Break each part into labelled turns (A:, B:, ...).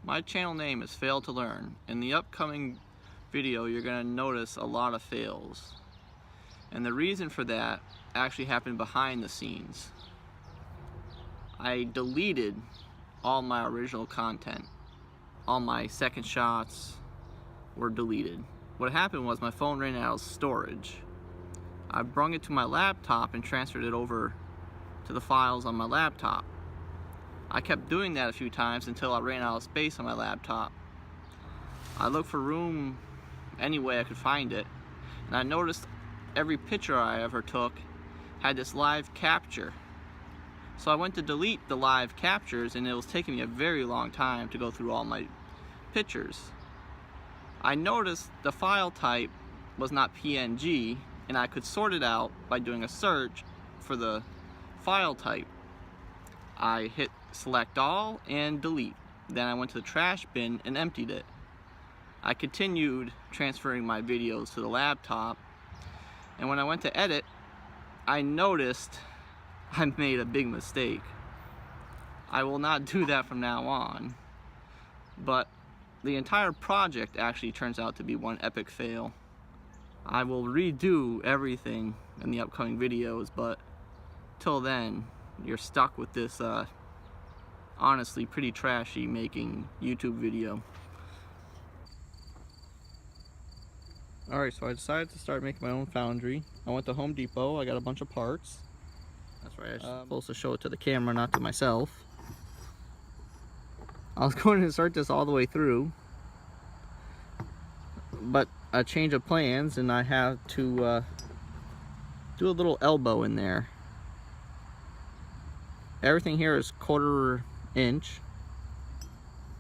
A: My channel name is Fail to Learn. In the upcoming video you're going to notice a lot of fails. And the reason for that actually happened behind the scenes. I deleted all my original content. All my second shots were deleted. What happened was my phone ran out of storage. I brung it to my laptop and transferred it over to the files on my laptop. I kept doing that a few times until I ran out of space on my laptop. I looked for room any way I could find it, and I noticed every picture I ever took had this live capture. So I went to delete the live captures, and it was taking me a very long time to go through all my pictures. I noticed the file type was not PNG, and I could sort it out by doing a search for the file type. I hit select all and delete. Then I went to the trash bin and emptied it. I continued transferring my videos to the laptop, and when I went to edit, I noticed I made a big mistake. I will not do that from now on, but the entire project actually turns out to be one epic fail. I will redo everything in the upcoming videos, but till then you're stuck with this honestly pretty trashy making YouTube video. Alright, so I decided to start making my own foundry. I went to Home Depot, I got a bunch of parts. That's right, I was supposed to show it to the camera, not to myself. I was going to start this all the way through, but a change of plans, and I have to do a little elbow in there. Everything here is 1/4 inch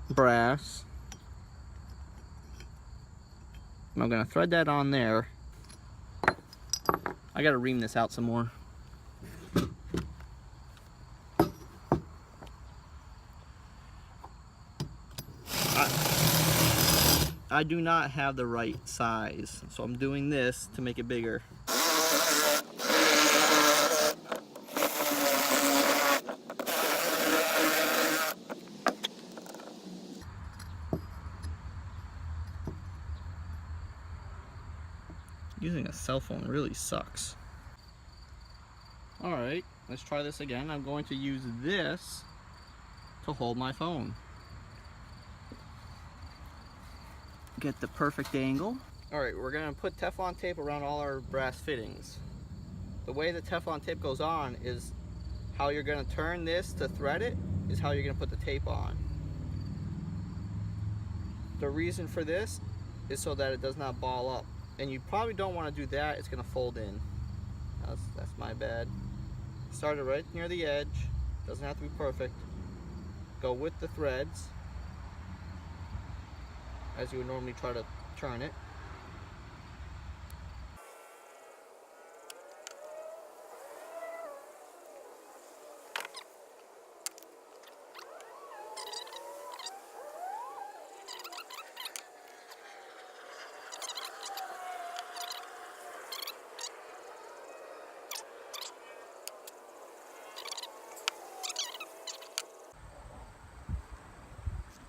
A: brass. I'm gonna thread that on there. I gotta ream this out some more. I do not have the right size, so I'm doing this to make it bigger. Using a cell phone really sucks. Alright, let's try this again. I'm going to use this to hold my phone. Get the perfect angle. Alright, we're going to put Teflon tape around all our brass fittings. The way the Teflon tape goes on is how you're going to turn this to thread it is how you're going to put the tape on. The reason for this is so that it does not ball up. And you probably don't want to do that, it's going to fold in. That's my bad. Start it right near the edge, doesn't have to be perfect. Go with the threads, as you would normally try to turn it.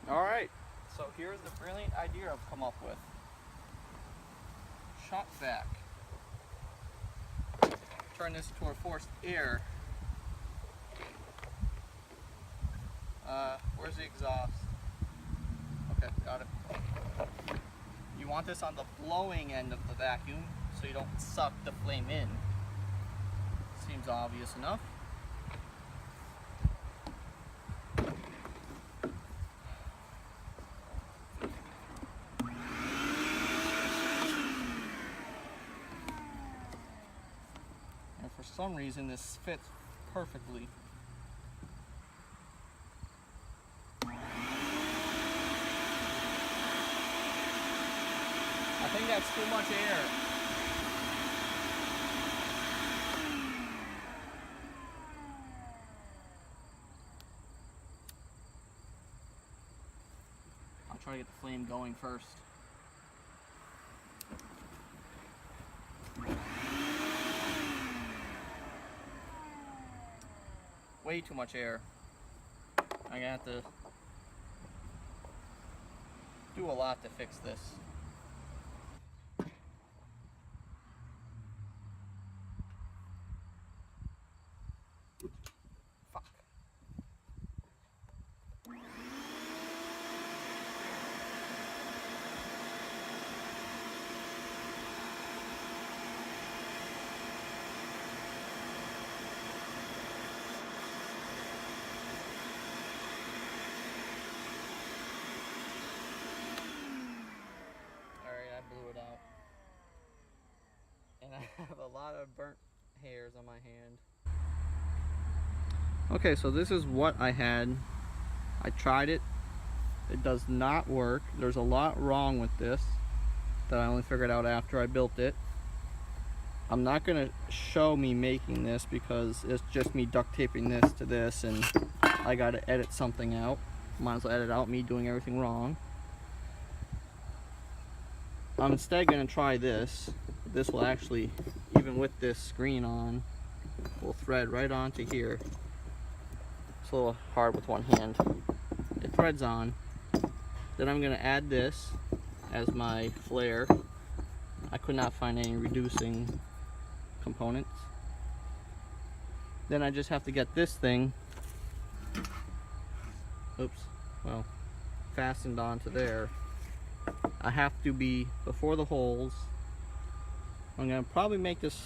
A: Alright, so here's the brilliant idea I've come up with. Shot vac. Turn this toward forced air. Where's the exhaust? Okay, got it. You want this on the blowing end of the vacuum so you don't suck the flame in. Seems obvious enough. For some reason this fits perfectly. I think that's too much air. I'll try to get the flame going first. Way too much air. I'm gonna have to do a lot to fix this. Fuck. Blew it out, and I have a lot of burnt hairs on my hand. Okay, so this is what I had. I tried it. It does not work. There's a lot wrong with this that I only figured out after I built it. I'm not going to show me making this because it's just me duct taping this to this, and I got to edit something out. Might as well edit out me doing everything wrong. I'm instead going to try this. This will actually, even with this screen on, will thread right onto here. It's a little hard with one hand. It threads on. Then I'm going to add this as my flare. I could not find any reducing components. Then I just have to get this thing, fastened onto there. I have to be before the holes. I'm gonna probably make this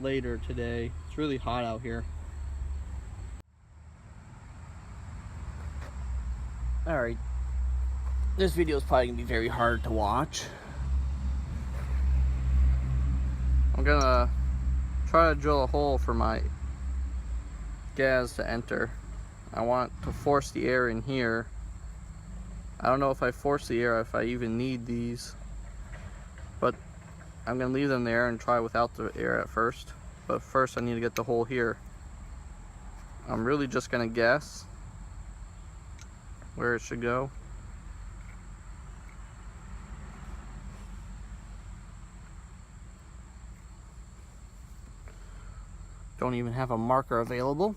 A: later today. It's really hot out here. Alright, this video is probably gonna be very hard to watch. I'm gonna try to drill a hole for my gas to enter. I want to force the air in here. I don't know if I force the air, if I even need these, but I'm gonna leave them there and try without the air at first. But first I need to get the hole here. I'm really just gonna guess where it should go. Don't even have a marker available.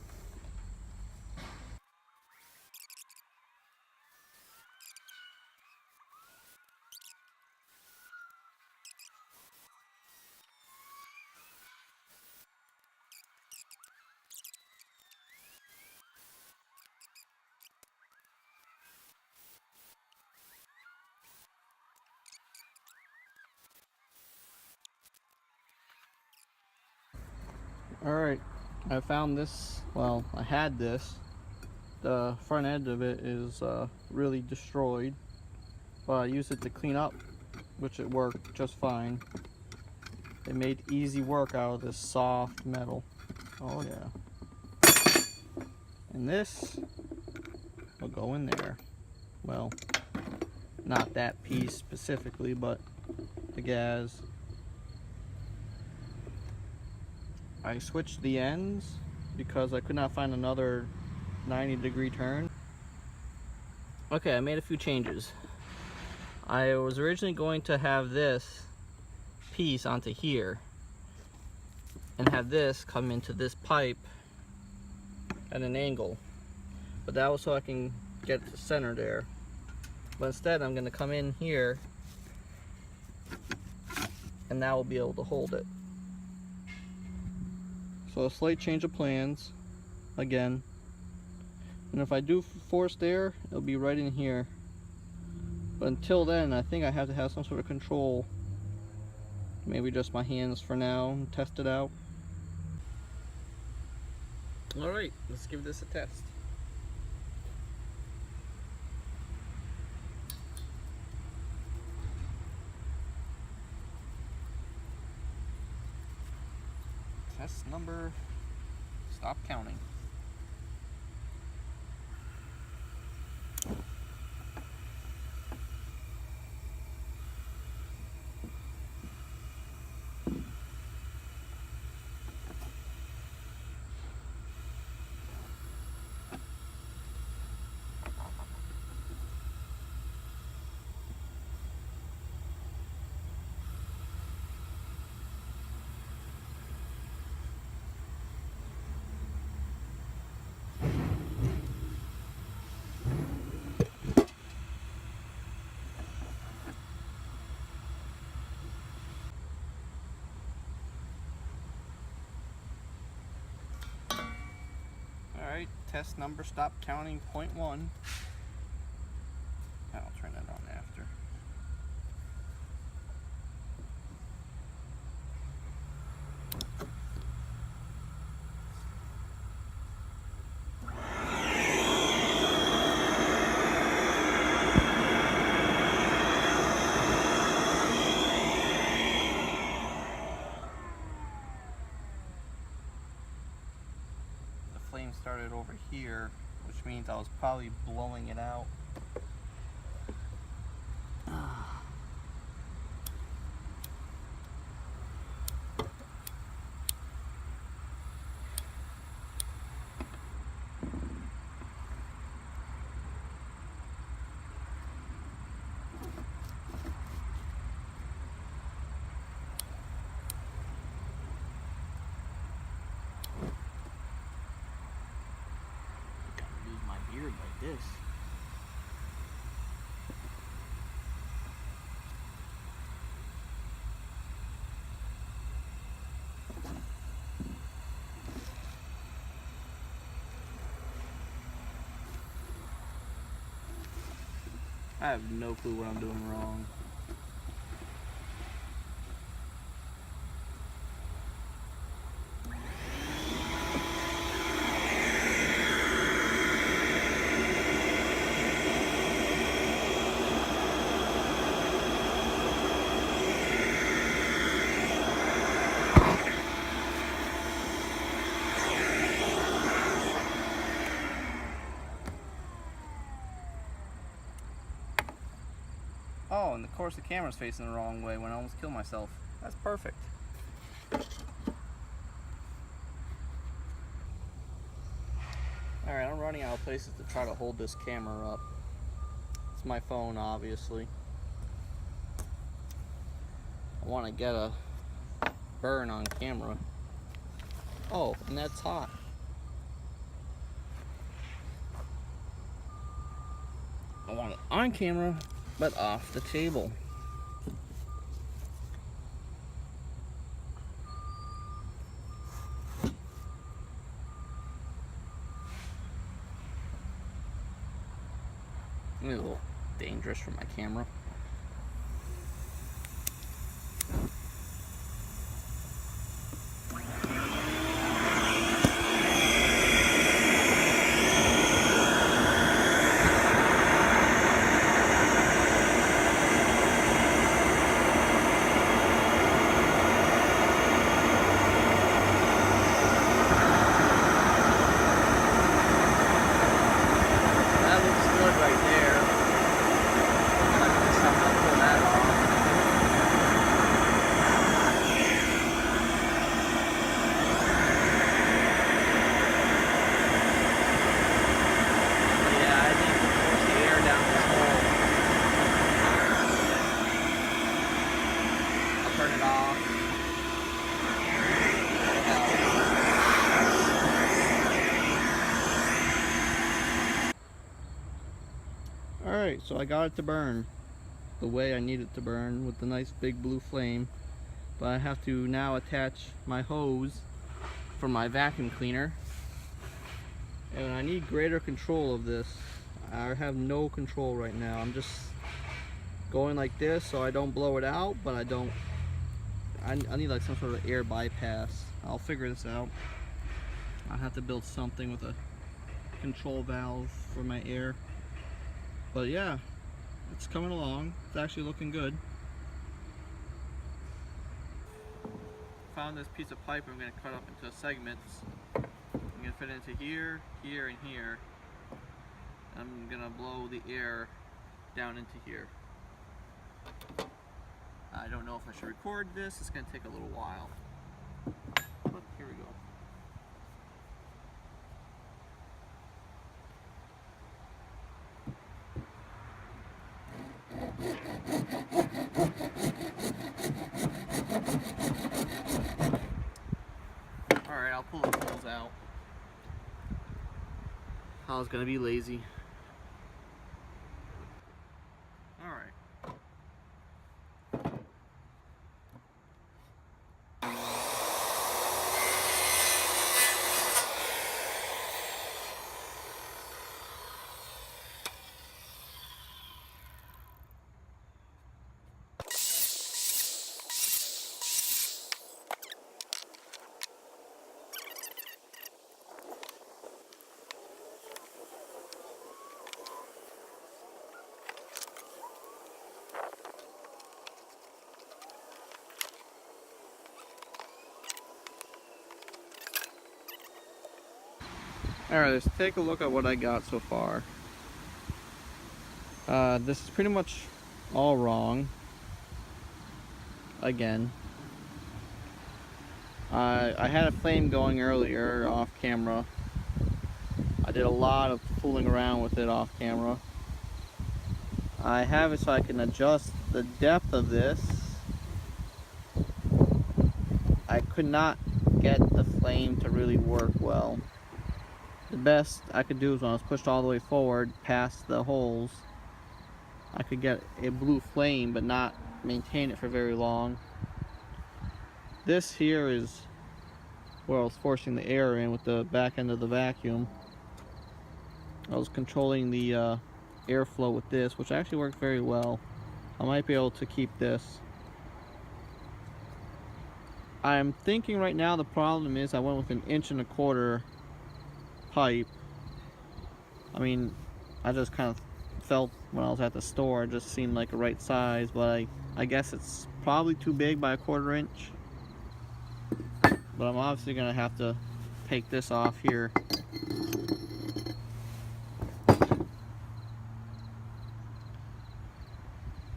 A: Alright, I found this, well, I had this. The front end of it is really destroyed, but I used it to clean up, which it worked just fine. It made easy work out of this soft metal. Oh yeah. And this will go in there. Well, not that piece specifically, but the gas. I switched the ends because I could not find another 90-degree turn. Okay, I made a few changes. I was originally going to have this piece onto here and have this come into this pipe at an angle, but that was so I can get it to center there. But instead I'm going to come in here, and that will be able to hold it. So a slight change of plans again, and if I do forced air, it'll be right in here. But until then, I think I have to have some sort of control. Maybe just my hands for now and test it out. Alright, let's give this a test. Test number, stop counting. Alright, test number stop counting 0.1. I'll turn that on after. Flame started over here, which means I was probably blowing it out. Beard like this. I have no clue what I'm doing wrong. Oh, and of course the camera's facing the wrong way when I almost killed myself. That's perfect. Alright, I'm running out of places to try to hold this camera up. It's my phone, obviously. I want to get a burn on camera. Oh, and that's hot. I want it on camera, but off the table. A little dangerous for my camera. Alright, so I got it to burn the way I need it to burn with the nice big blue flame, but I have to now attach my hose for my vacuum cleaner, and I need greater control of this. I have no control right now. I'm just going like this so I don't blow it out, but I need like some sort of air bypass. I'll figure this out. I'll have to build something with a control valve for my air. But yeah, it's coming along. It's actually looking good. Found this piece of pipe I'm going to cut up into segments. I'm going to fit it into here, here, and here. I'm going to blow the air down into here. I don't know if I should record this. It's going to take a little while. But here we go. Alright, I'll pull the poles out. I was gonna be lazy. Alright. Alright, let's take a look at what I got so far. This is pretty much all wrong. Again. I had a flame going earlier off camera. I did a lot of fooling around with it off camera. I have it so I can adjust the depth of this. I could not get the flame to really work well. The best I could do is when I was pushed all the way forward past the holes, I could get a blue flame but not maintain it for very long. This here is where I was forcing the air in with the back end of the vacuum. I was controlling the airflow with this, which actually worked very well. I might be able to keep this. I'm thinking right now the problem is I went with 1.25 inch pipe. I mean, I just kind of felt when I was at the store, it just seemed like the right size, but I guess it's probably too big by 1/4 inch. But I'm obviously gonna have to take this off here.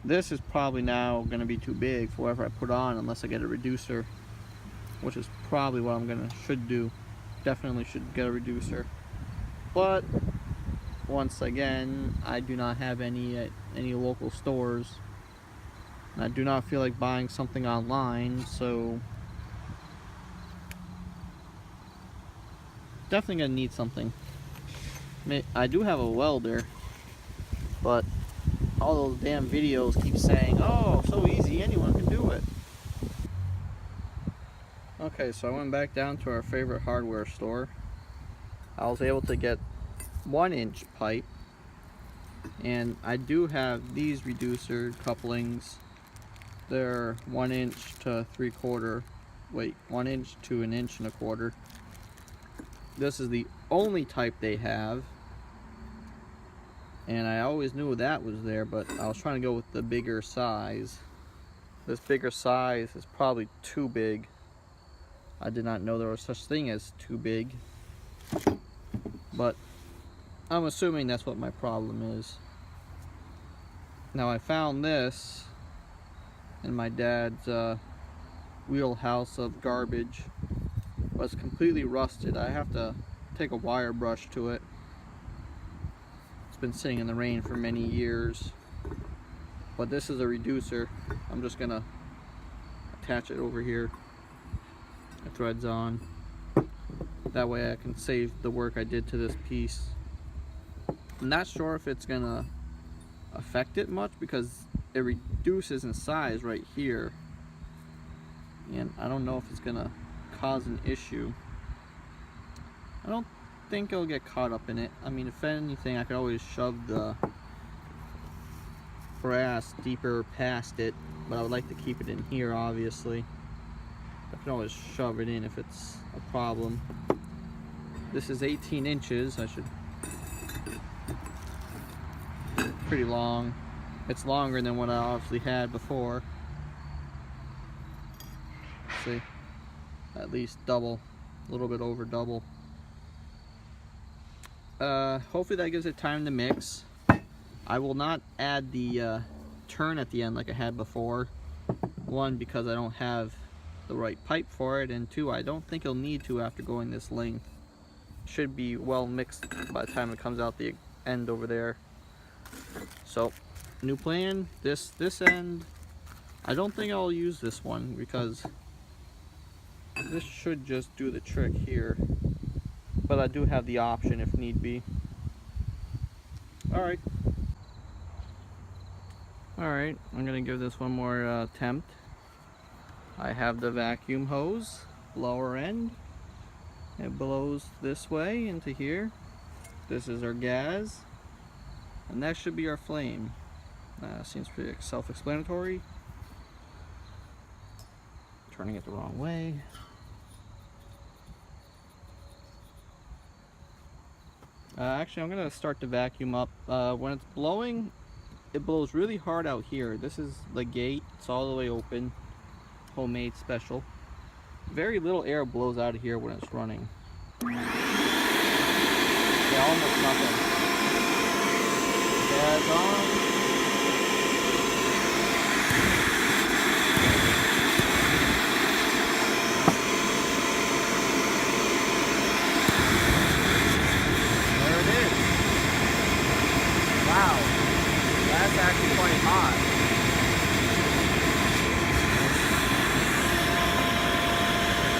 A: This is probably now gonna be too big for whatever I put on unless I get a reducer, which is probably what I'm should do. Definitely should get a reducer. But once again, I do not have any at any local stores. And I do not feel like buying something online, so definitely gonna need something. I do have a welder, but all those damn videos keep saying, oh, so easy, anyone can do it. Okay, so I went back down to our favorite hardware store. I was able to get 1 inch pipe, and I do have these reducer couplings. They're 1 inch to 3/4, wait, 1 inch to 1.25 inches. This is the only type they have, and I always knew that was there, but I was trying to go with the bigger size. This bigger size is probably too big. I did not know there was such thing as too big, but I'm assuming that's what my problem is. Now I found this in my dad's wheelhouse of garbage, but it's completely rusted. I have to take a wire brush to it. It's been sitting in the rain for many years, but this is a reducer. I'm just gonna attach it over here. The thread's on. That way I can save the work I did to this piece. I'm not sure if it's gonna affect it much because it reduces in size right here, and I don't know if it's gonna cause an issue. I don't think it'll get caught up in it. I mean, if anything, I could always shove the brass deeper past it, but I would like to keep it in here, obviously. I can always shove it in if it's a problem. This is 18 inches. I should... pretty long. It's longer than what I obviously had before. Let's see. At least double. A little bit over double. Hopefully that gives it time to mix. I will not add the turn at the end like I had before. One, because I don't have the right pipe for it, and two, I don't think you'll need to after going this length. Should be well mixed by the time it comes out the end over there. So, new plan, this end, I don't think I'll use this one because this should just do the trick here, but I do have the option if need be. Alright, I'm gonna give this one more attempt. I have the vacuum hose, lower end. It blows this way into here. This is our gas, and that should be our flame. Seems pretty self-explanatory. Turning it the wrong way. Actually, I'm gonna start the vacuum up. When it's blowing, it blows really hard out here. This is the gate, it's all the way open. Homemade special. Very little air blows out of here when it's running. Yeah, almost nothing. Gas on. There it is. Wow, that's actually quite hot.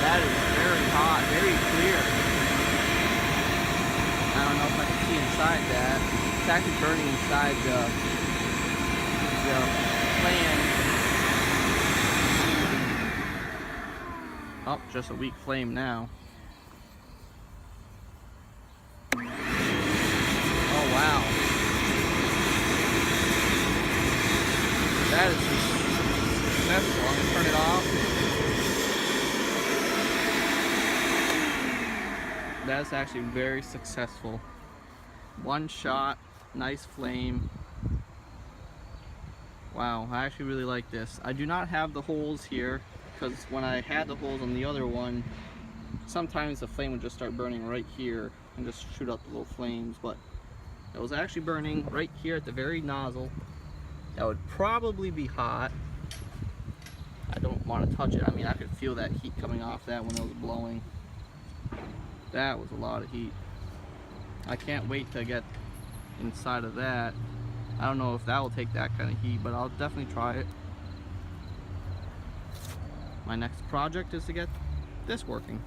A: That is very hot, very clear. I don't know if I can see inside that. It's actually burning inside the fan. Oh, just a weak flame now. Oh wow. That is successful. I'm gonna turn it off. That's actually very successful. One shot, nice flame. Wow, I actually really like this. I do not have the holes here because when I had the holes on the other one, sometimes the flame would just start burning right here and just shoot up the little flames, but it was actually burning right here at the very nozzle. That would probably be hot. I don't want to touch it. I mean, I could feel that heat coming off that when it was blowing. That was a lot of heat. I can't wait to get inside of that. I don't know if that will take that kind of heat, but I'll definitely try it. My next project is to get this working.